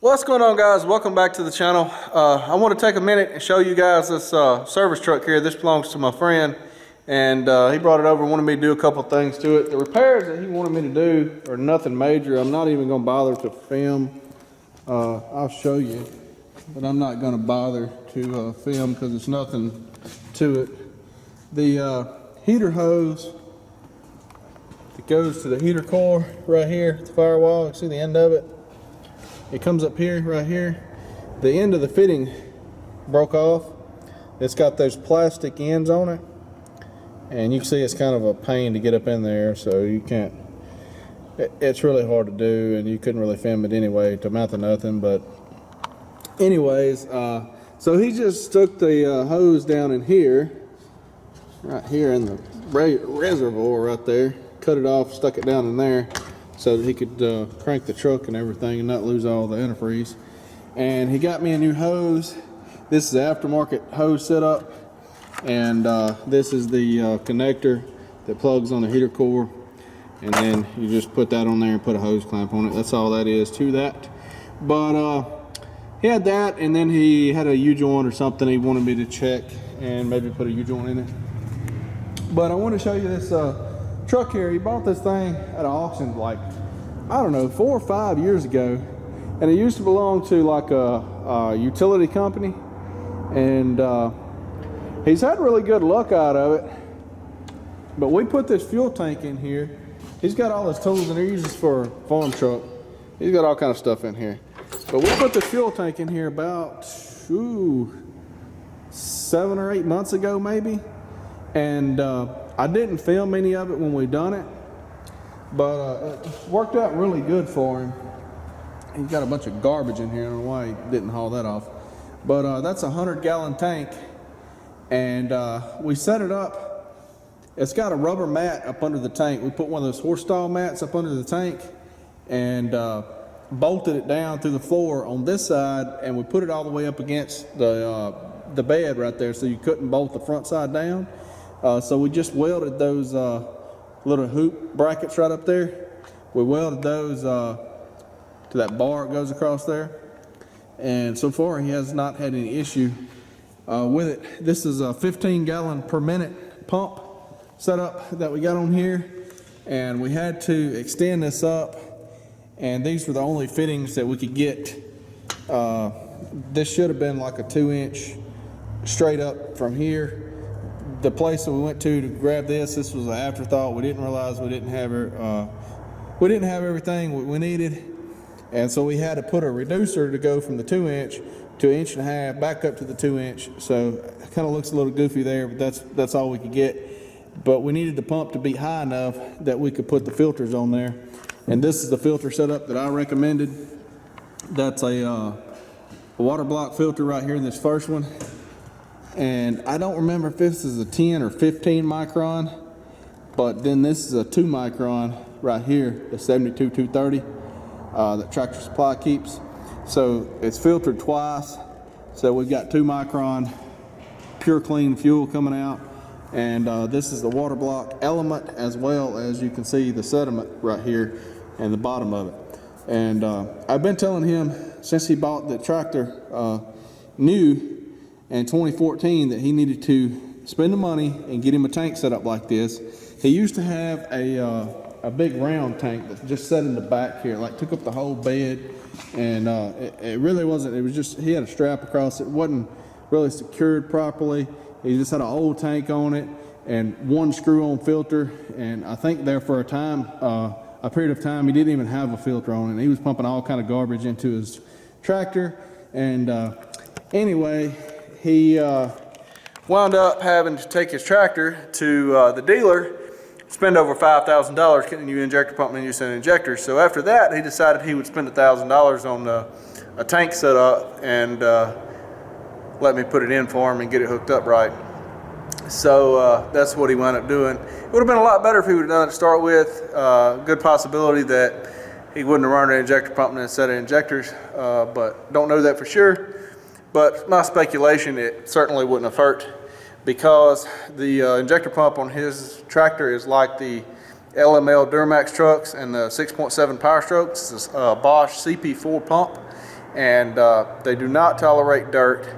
What's going on, guys? Welcome back to the channel. I want to take a minute and show you guys this service truck here. This belongs to my friend, and he brought it over and wanted me to do a couple things to it. The repairs that he wanted me to do are nothing major. I'm not even going to bother to film. I'll show you, but I'm not going to bother to film because it's nothing to it. The heater hose that goes to the heater core right here, the firewall, you see the end of it? It comes up here, right here. The end of the fitting broke off. It's got those plastic ends on it. And you can see it's kind of a pain to get up in there, so you can't, it's really hard to do, and you couldn't really film it anyway to amount to nothing. But anyways, so he just stuck the hose down in here, right here in the reservoir right there, cut it off, stuck it down in there, so that he could crank the truck and everything and not lose all the antifreeze. And he got me a new hose. This is the aftermarket hose setup, and this is the connector that plugs on the heater core, and then you just put that on there and put a hose clamp on it. That's all that is to that. But he had that, and then he had a U-joint or something he wanted me to check and maybe put a U-joint in it. But I want to show you this truck here. He bought this thing at an auction like, I don't know, 4 or 5 years ago, and it used to belong to like a utility company, and he's had really good luck out of it. But we put this fuel tank in here. He's got all his tools in there. He uses for a farm truck. He's got all kind of stuff in here. But we put the fuel tank in here about 7 or 8 months ago maybe, and I didn't film any of it when we done it, but it worked out really good for him. He's got a bunch of garbage in here. I don't know why he didn't haul that off. But that's a 100-gallon tank, and we set it up. It's got a rubber mat up under the tank. We put one of those horse stall mats up under the tank and bolted it down through the floor on this side, and we put it all the way up against the bed right there, so you couldn't bolt the front side down. So we just welded those little hoop brackets right up there. We welded those to that bar that goes across there. And so far he has not had any issue with it. This is a 15-gallon per minute pump setup that we got on here. And we had to extend this up. And these were the only fittings that we could get. This should have been like a 2-inch straight up from here. The place that we went to grab this was an afterthought. We didn't realize we didn't have everything we needed, and so we had to put a reducer to go from the 2-inch to 1.5 inches back up to the 2-inch. So it kind of looks a little goofy there, but that's all we could get. But we needed the pump to be high enough that we could put the filters on there, and this is the filter setup that I recommended. That's a water block filter right here in this first one. And I don't remember if this is a 10 or 15 micron, but then this is a 2 micron right here, the 72230 that Tractor Supply keeps. So it's filtered twice. So we've got 2 micron pure clean fuel coming out. And this is the water block element, as well as you can see the sediment right here and the bottom of it. And I've been telling him since he bought the tractor new in 2014 that he needed to spend the money and get him a tank set up like this. He used to have a big round tank that just sat in the back here, like took up the whole bed, and it really wasn't, it was just, he had a strap across it. It wasn't really secured properly. He just had an old tank on it and one screw-on filter, and I think there for a period of time he didn't even have a filter on it, and he was pumping all kind of garbage into his tractor. And anyway, he wound up having to take his tractor to the dealer, spend over $5,000 getting a new injector pump and new injectors. So after that, he decided he would spend $1,000 on a tank setup and let me put it in for him and get it hooked up right. So that's what he wound up doing. It would have been a lot better if he would have done it to start with. Good possibility that he wouldn't have run an injector pump and a set of injectors, but don't know that for sure. But my speculation, it certainly wouldn't have hurt, because the injector pump on his tractor is like the LML Duramax trucks and the 6.7 Power Strokes. It's a Bosch CP4 pump, and they do not tolerate dirt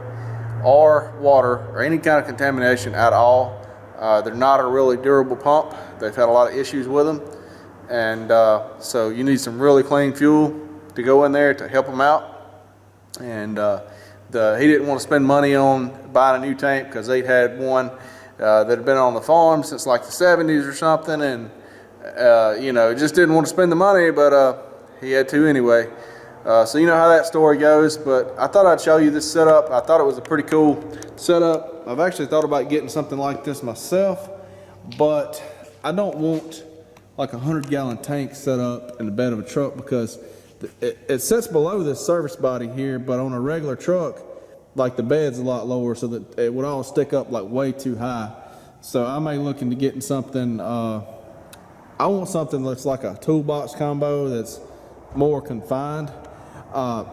or water or any kind of contamination at all. They're not a really durable pump. They've had a lot of issues with them, and so you need some really clean fuel to go in there to help them out. And he didn't want to spend money on buying a new tank because they'd had one that had been on the farm since like the 70s or something, and you know, just didn't want to spend the money, but he had to anyway. So you know how that story goes, but I thought I'd show you this setup. I thought it was a pretty cool setup. I've actually thought about getting something like this myself, but I don't want like a 100-gallon tank set up in the bed of a truck, because it sits below this service body here, but on a regular truck, like the bed's a lot lower, so that it would all stick up like way too high. So I may look into getting something, I want something that's like a toolbox combo that's more confined.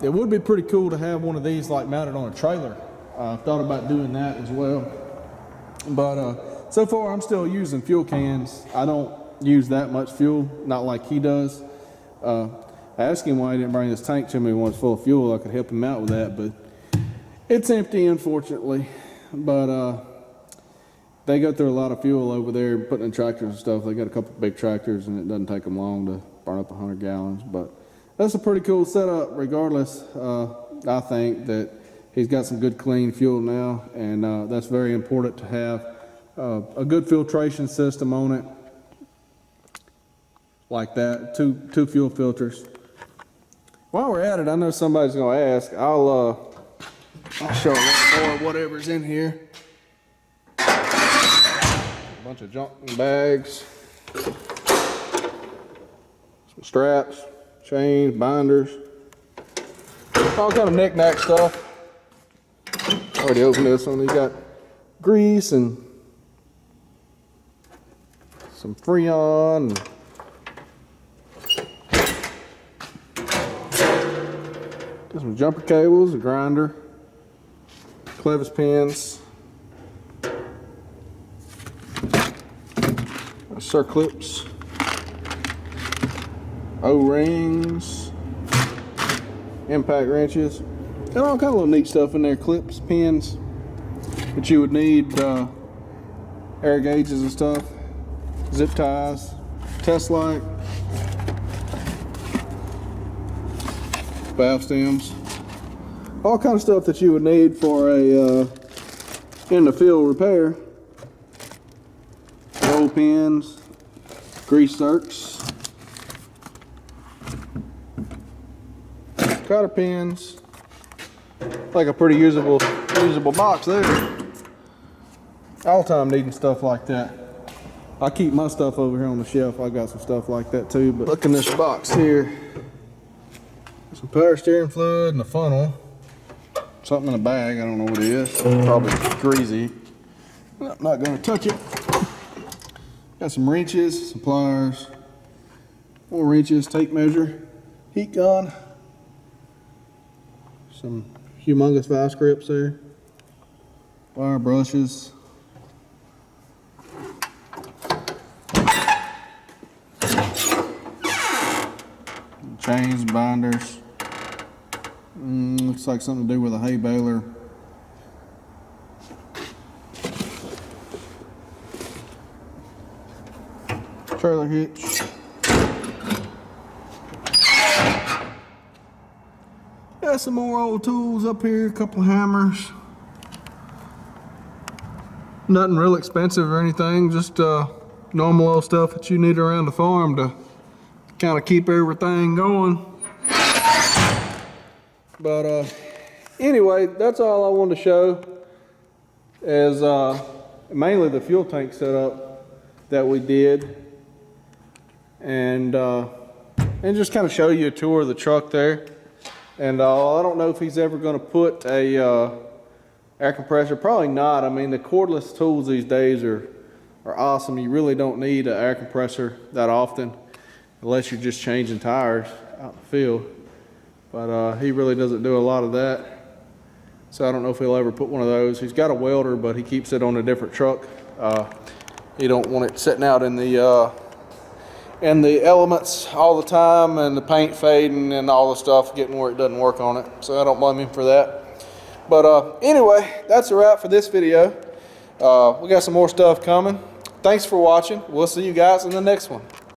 It would be pretty cool to have one of these like mounted on a trailer. I've thought about doing that as well. But so far I'm still using fuel cans. I don't use that much fuel, not like he does. I asked him why he didn't bring this tank to me when it's full of fuel. I could help him out with that, but it's empty, unfortunately. But they go through a lot of fuel over there, putting in tractors and stuff. They got a couple big tractors, and it doesn't take them long to burn up 100 gallons. But that's a pretty cool setup regardless. I think that he's got some good clean fuel now, and that's very important to have a good filtration system on it like that. Two fuel filters. While we're at it, I know somebody's going to ask. I'll show a lot more of whatever's in here. A bunch of junk in bags, some straps, chains, binders, all kind of knick-knack stuff. Already opened this one. You got grease and some Freon. And got some jumper cables, a grinder, clevis pins, circlips, O-rings, impact wrenches, and all kind of little neat stuff in there. Clips, pins that you would need, air gauges and stuff, zip ties, test light, valve stems, all kind of stuff that you would need for a in the field repair. Roll pins, grease zerks, cotter pins. Like a pretty usable box there. All the time needing stuff like that. I keep my stuff over here on the shelf. I got some stuff like that too. But look in this box here. Some power steering fluid and a funnel. Something in a bag. I don't know what it is. Probably greasy. I'm not going to touch it. Got some wrenches, some pliers, more wrenches, tape measure, heat gun, some humongous vice grips there, wire brushes, chains, binders. Looks like something to do with a hay baler. Trailer hitch. Got some more old tools up here, a couple of hammers. Nothing real expensive or anything, just normal old stuff that you need around the farm to kind of keep everything going. But anyway, that's all I wanted to show is mainly the fuel tank setup that we did, and just kind of show you a tour of the truck there. And I don't know if he's ever going to put a air compressor. Probably not. I mean, the cordless tools these days are awesome. You really don't need an air compressor that often, unless you're just changing tires out in the field. But he really doesn't do a lot of that. So I don't know if he'll ever put one of those. He's got a welder, but he keeps it on a different truck. You don't want it sitting out in the and the elements all the time, and the paint fading and all the stuff getting where it doesn't work on it. So I don't blame him for that. But anyway, that's a wrap for this video. We got some more stuff coming. Thanks for watching. We'll see you guys in the next one.